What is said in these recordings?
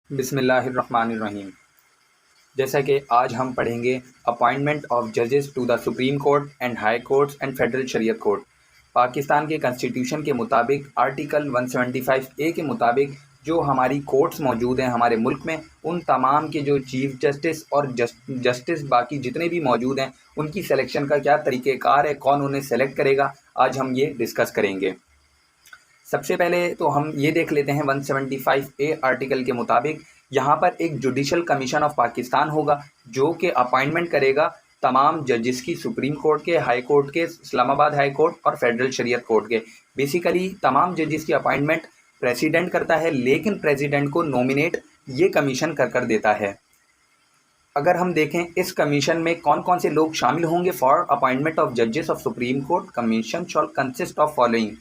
बिस्मिल्लाहिर्रहमानिर्रहीम। जैसा कि आज हम पढ़ेंगे अपॉइंटमेंट ऑफ जजेस to the supreme court and high courts and federal Shariat court. Pakistan के कॉन्स्टिट्यूशन के मुताबिक आर्टिकल 175A के मुताबिक जो हमारी कोर्ट्स मौजूद हैं हमारे मुल्क में, उन तमाम के जो चीफ जस्टिस और जस्टिस बाकी जितने भी मौजूद हैं उनकी सिलेक्शन का क्या तरीक़ेकार है, कौन उन्हें सेलेक्ट करेगा, आज हम ये डिस्कस करेंगे। सबसे पहले तो हम ये देख लेते हैं 175A आर्टिकल के मुताबिक यहाँ पर एक जुडिशल कमीशन ऑफ पाकिस्तान होगा जो कि अपॉइंटमेंट करेगा तमाम जजेस की, सुप्रीम कोर्ट के, हाई कोर्ट के, इस्लामाबाद हाई कोर्ट और फेडरल शरीयत कोर्ट के। बेसिकली तमाम जजेस की अपॉइंटमेंट प्रेसिडेंट करता है, लेकिन प्रेसिडेंट को नॉमिनेट ये कमीशन कर देता है। अगर हम देखें इस कमीशन में कौन कौन से लोग शामिल होंगे। फॉर अपॉइंटमेंट ऑफ जजेस of supreme court commission shawl consist of following.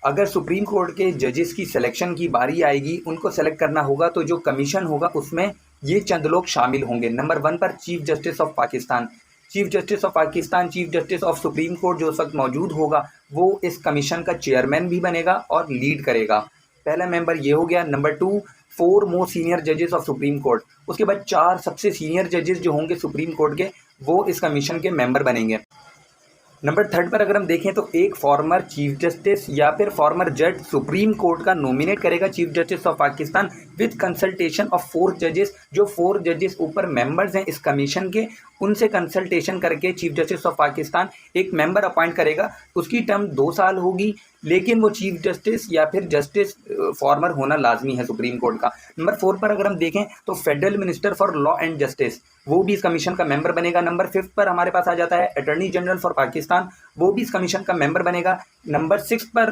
अगर सुप्रीम कोर्ट के जजेस की सिलेक्शन की बारी आएगी, उनको सेलेक्ट करना होगा, तो जो कमीशन होगा उसमें ये चंद लोग शामिल होंगे। नंबर 1 पर chief justice of Pakistan. Chief justice of Pakistan, chief justice of supreme court जो उस वक्त मौजूद होगा, वो इस कमीशन का चेयरमैन भी बनेगा और लीड करेगा। पहला मेंबर ये हो गया। नंबर 2 4 मोस्ट सीनियर जजेस ऑफ सुप्रीम कोर्ट। उसके बाद 4 सबसे सीनियर जजेस जो होंगे सुप्रीम कोर्ट के, वो इस कमीशन के मेंबर बनेंगे। नंबर 3 पर अगर हम देखें तो एक फॉर्मर चीफ जस्टिस या फिर फॉर्मर जज सुप्रीम कोर्ट का नॉमिनेट करेगा chief justice of Pakistan with consultation of 4 जजेस। जो 4 जजेस ऊपर मेंबर्स हैं इस कमीशन के, उनसे कंसल्टेशन करके चीफ जस्टिस ऑफ पाकिस्तान एक मेंबर अपॉइंट करेगा। उसकी टर्म 2 साल होगी, लेकिन वो चीफ जस्टिस या फिर जस्टिस फॉर्मर होना लाजमी है सुप्रीम कोर्ट का। नंबर 4 पर अगर हम देखें तो federal minister for law and justice, वो भी इस कमीशन का मेंबर बनेगा। नंबर 5 पर हमारे पास आ जाता है अटॉर्नी जनरल फॉर पाकिस्तान, वो भी इस कमीशन का मेंबर बनेगा। नंबर 6 पर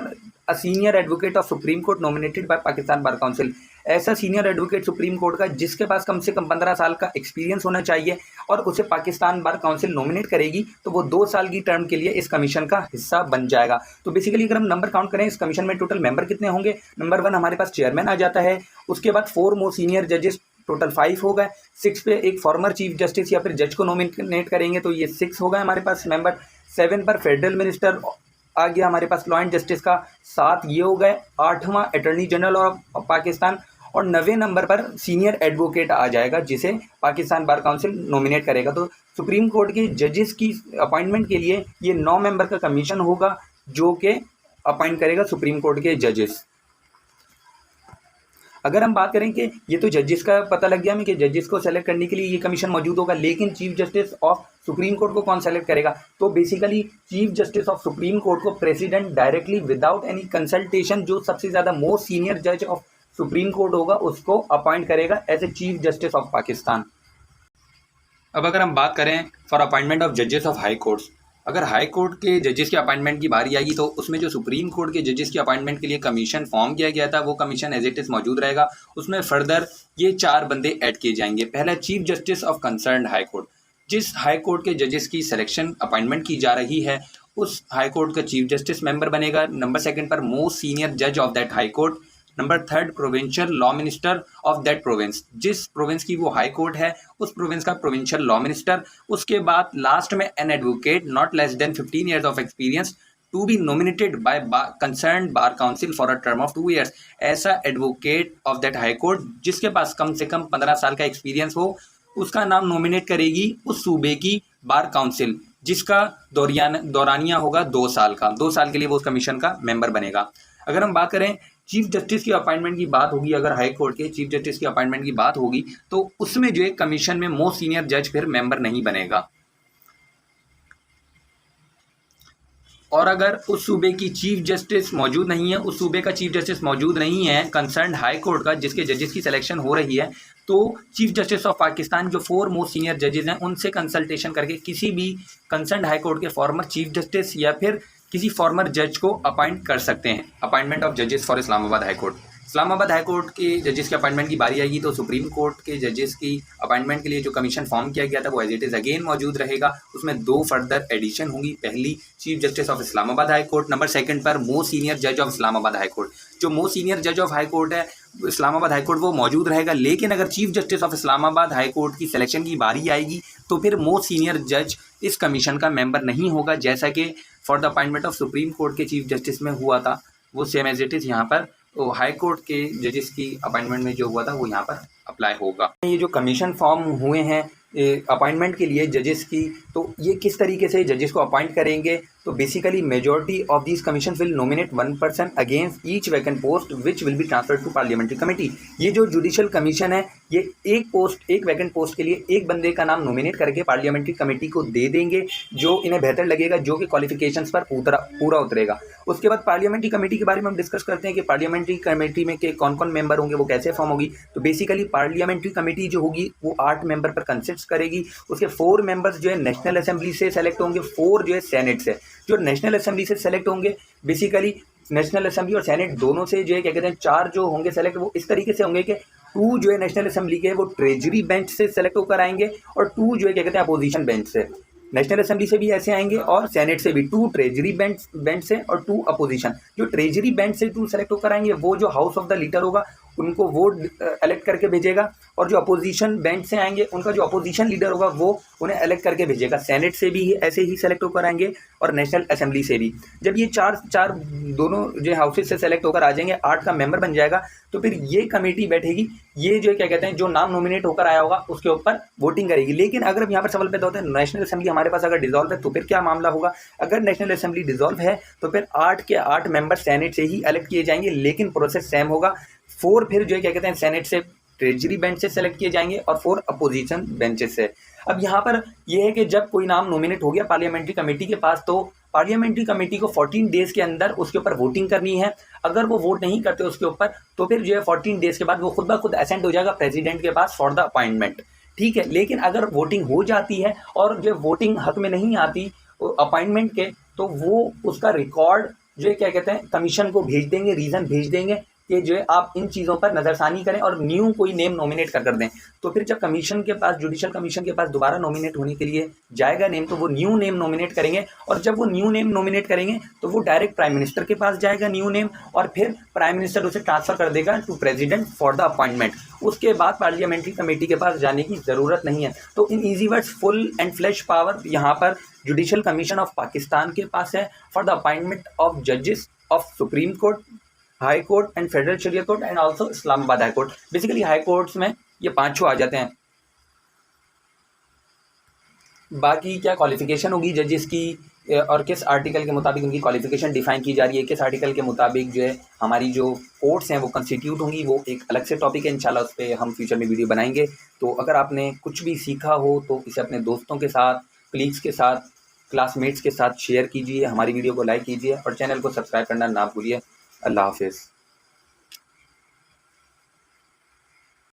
a senior advocate of supreme court nominated by Pakistan bar council. ऐसा सीनियर एडवोकेट सुप्रीम कोर्ट का जिसके पास कम से कम 15 साल का एक्सपीरियंस होना चाहिए और उसे पाकिस्तान बार काउंसिल नॉमिनेट करेगी, तो वो 2 साल की टर्म के लिए इस कमीशन का हिस्सा बन जाएगा। तो बेसिकली अगर हम नंबर काउंट करें इस कमीशन में टोटल मेंबर कितने होंगे। नंबर 1 हमारे पास चेयरमैन आ जाता है, उसके बाद 4 मोर सीनियर जजेस, टोटल 5 हो गए। 6 पे एक फॉर्मर चीफ जस्टिस या फिर जज को नॉमिनेट करेंगे, तो ये 6 हो गए हमारे पास मेंबर। 7 पर फेडरल मिनिस्टर आ गया हमारे पास लॉ एंड जस्टिस का, 7 ये हो गए। 8वां अटॉर्नी जनरल ऑफ पाकिस्तान, और 9वें नंबर पर सीनियर एडवोकेट आ जाएगा जिसे पाकिस्तान बार काउंसिल नॉमिनेट करेगा। तो सुप्रीम कोर्ट के जजेस की अपॉइंटमेंट के लिए ये 9 मेंबर का कमीशन होगा जो कि अपॉइंट करेगा सुप्रीम कोर्ट के जजेस। अगर हम बात करें कि ये तो जजेस का पता लग गया हमें कि जजेस को सेलेक्ट करने के लिए ये कमीशन मौजूद होगा, लेकिन chief justice of supreme court को कौन सेलेक्ट करेगा। तो basically chief justice of supreme court को president directly without any consultation, जो सबसे ज़्यादा मोस्ट सीनियर जज ऑफ सुप्रीम कोर्ट होगा, उसको अपॉइंट करेगा as a chief justice of Pakistan. अब अगर हम बात करें फॉर अपॉइंटमेंट ऑफ जजेस ऑफ हाई कोर्ट्स, अगर हाई कोर्ट के जजेस की अपॉइंटमेंट की बारी आएगी तो उसमें जो सुप्रीम कोर्ट के जजेस की अपॉइंटमेंट के लिए कमीशन फॉर्म किया गया था, वो कमीशन एज इट इज़ मौजूद रहेगा। उसमें फर्दर ये 4 बंदे ऐड किए जाएंगे। पहला chief justice of concern high court. जिस हाई कोर्ट के जजेस की सिलेक्शन अपॉइंटमेंट की जा रही है उस हाई कोर्ट का चीफ जस्टिस मेंबर बनेगा। नंबर 2 पर मोस्ट सीनियर जज of that high court. Number 3 provincial law minister of that province, जिस प्रोविंस की वो हाई कोर्ट है उस प्रोविंस का प्रोविंशियल लॉ मिनिस्टर। उसके बाद लास्ट में an advocate not less than 15 years of experience to be nominated by concern bar council for a term of 2 years. ऐसा advocate of that high court जिसके पास कम से कम 15 साल का एक्सपीरियंस हो, उसका नाम नॉमिनेट करेगी उस सूबे की बार काउंसिल, जिसका दौरानिया होगा 2 साल का। 2 साल के लिए वो उस कमीशन का मेंबर बनेगा। अगर हम बात करें चीफ जस्टिस की अपॉइंटमेंट की बात होगी, अगर हाई कोर्ट के चीफ जस्टिस की अपॉइंटमेंट की बात होगी तो उसमें जो है कमीशन में मोस्ट सीनियर जज फिर मेंबर नहीं बनेगा। और अगर उस सूबे की चीफ जस्टिस मौजूद नहीं है, उस सूबे का चीफ जस्टिस मौजूद नहीं है कंसर्न हाई कोर्ट का जिसके जजेस की सिलेक्शन हो रही है, तो चीफ जस्टिस ऑफ पाकिस्तान जो 4 मोस्ट सीनियर जजेस हैं उनसे कंसल्टेशन करके किसी भी कंसर्न हाई कोर्ट के फॉर्मर चीफ जस्टिस या फिर किसी फॉर्मर जज को अपॉइंट कर सकते हैं। अपॉइंटमेंट ऑफ जजेस for Islamabad high court. Islamabad high court के जजेस की अपॉइंटमेंट की बारी आएगी तो सुप्रीम कोर्ट के जजेस की अपॉइंटमेंट के लिए जो कमीशन फॉर्म किया गया था वो एज इट इज़ अगेन मौजूद रहेगा। उसमें 2 फर्दर एडिशन होंगी। पहली chief justice of Islamabad high court, number 2 पर मोस्ट सीनियर जज ऑफ इस्लामाबाद हाई कोर्ट। जो मोस्ट सीनियर जज ऑफ हाई कोर्ट है इस्लामाबाद हाई कोर्ट वो मौजूद रहेगा, लेकिन अगर chief justice of Islamabad high court की सिलेक्शन की बारी आएगी तो फिर मोस्ट सीनियर जज इस कमीशन का मेंबर नहीं होगा, जैसा कि for the appointment of supreme court के चीफ जस्टिस में हुआ था, वो सेम एज इट इज़ यहाँ पर तो हाई कोर्ट के जजेस की अपॉइंटमेंट में जो हुआ था वो यहाँ पर अप्लाई होगा। ये जो कमीशन फॉर्म हुए हैं अपॉइंटमेंट के लिए जजेस की, तो ये किस तरीके से जजेस को अपॉइंट करेंगे? तो basically majority of these commission will nominate one person against each vacant post which will be transferred to parliamentary committee. ये जो जुडिशियल कमीशन है ये एक वैकेंट पोस्ट के लिए एक बंदे का नाम नॉमिनेट करके पार्लियामेंट्री कमेटी को दे देंगे, जो इन्हें बेहतर लगेगा, जो कि क्वालिफिकेशंस पर पूरा उतरेगा। उसके बाद पार्लियामेंट्री कमेटी के बारे में हम डिस्कस करते हैं कि पार्लियामेंट्री कमेटी में के कौन कौन मेंबर होंगे, वो कैसे फॉर्म होगी। तो बेसिकली पार्लियामेंट्री कमेटी जो होगी वो 8 मेंबर पर कंसिस्ट करेगी। उसके 4 मेंबर्स जो है नेशनल असेंबली से सेलेक्ट होंगे, 4 जो है सेनेट से। जो नेशनल असेंबली से सेलेक्ट होंगे, बेसिकली नेशनल असेंबली और सेनेट दोनों से जो है क्या कहते हैं 4 जो होंगे सेलेक्ट, वो इस तरीके से होंगे कि 2 जो है नेशनल असेंबली के वो ट्रेजरी बेंच से सेलेक्ट होकर आएंगे और 2 जो है क्या कहते हैं अपोजिशन बेंच से। नेशनल असेंबली से भी ऐसे आएंगे और सेनेट से भी 2 ट्रेजरी बेंच से और 2 अपोजिशन। जो ट्रेजरी बेंच से 2 सेलेक्ट होकर आएंगे वो जो हाउस ऑफ द लीडर होगा उनको वोट इलेक्ट करके भेजेगा, और जो अपोजिशन बेंच से आएंगे उनका जो अपोजिशन लीडर होगा वो उन्हें इलेक्ट करके भेजेगा। सेनेट से भी ऐसे ही सेलेक्ट होकर आएंगे और नेशनल असेंबली से भी। जब ये चार दोनों जो हाउसेज से सेलेक्ट होकर आ जाएंगे, 8 का मेंबर बन जाएगा, तो फिर ये कमेटी बैठेगी, ये जो क्या कहते हैं जो नाम नॉमिनेट होकर आया होगा उसके ऊपर वोटिंग करेगी। लेकिन अगर अब यहाँ पर सवाल पैदा होता है नेशनल असेंबली हमारे पास अगर डिसॉल्व है तो फिर क्या मामला होगा? अगर नेशनल असेंबली डिसॉल्व है तो फिर 8 के 8 मेंबर सेनेट से ही इलेक्ट किए जाएंगे, लेकिन प्रोसेस सेम होगा। 4 फिर जो है क्या कहते हैं सेनेट से ट्रेजरी बेंच से सेलेक्ट किए जाएंगे और 4 अपोजिशन बेंचेस से। अब यहाँ पर यह है कि जब कोई नाम नॉमिनेट हो गया पार्लियामेंट्री कमेटी के पास, तो पार्लियामेंट्री कमेटी को 14 डेज के अंदर उसके ऊपर वोटिंग करनी है। अगर वो वोट नहीं करते उसके ऊपर तो फिर जो है 14 डेज के बाद वो खुद ब खुद असेंट हो जाएगा प्रेसिडेंट के पास फॉर द अपॉइंटमेंट। ठीक है, लेकिन अगर वोटिंग हो जाती है और जो वोटिंग हक में नहीं आती अपॉइंटमेंट के, तो वो उसका रिकॉर्ड जो है क्या कहते हैं कमीशन को भेज देंगे, रीज़न भेज देंगे कि जो है आप इन चीज़ों पर नज़रसानी करें और न्यू कोई नेम नॉमिनेट कर दें। तो फिर जब कमीशन के पास, जुडिशियल कमीशन के पास दोबारा नॉमिनेट होने के लिए जाएगा नेम, तो वो न्यू नेम नॉमिनेट करेंगे, और जब वो न्यू नेम नॉमिनेट करेंगे तो वो डायरेक्ट प्राइम मिनिस्टर के पास जाएगा न्यू नेम, और फिर प्राइम मिनिस्टर उसे ट्रांसफ़र कर देगा to president for the appointment. उसके बाद पार्लियामेंट्री कमेटी के पास जाने की ज़रूरत नहीं है। तो in easy words full and flash power यहाँ पर जुडिशियल कमीशन ऑफ पाकिस्तान के पास है फॉर द अपॉइंटमेंट ऑफ जजेस of supreme court, high court and federal Shariat court and also Islamabad high court. Basically high courts में ये 5 आ जाते हैं। बाकी क्या क्वालिफिकेशन होगी जजेस की और किस आर्टिकल के मुताबिक उनकी क्वालिफिकेशन डिफाइन की जा रही है, किस आर्टिकल के मुताबिक जो है हमारी जो कोर्ट्स हैं वो कंस्टिट्यूट होंगी, वो एक अलग से टॉपिक है। इंशाल्लाह उस पर हम फ्यूचर में वीडियो बनाएंगे। तो अगर आपने कुछ भी सीखा हो तो इसे अपने दोस्तों के साथ, कलीग्स के साथ, क्लासमेट्स के साथ शेयर कीजिए, हमारी वीडियो को लाइक कीजिए और चैनल को सब्सक्राइब करना ना भूलिए। अल्लाह हाफिज़।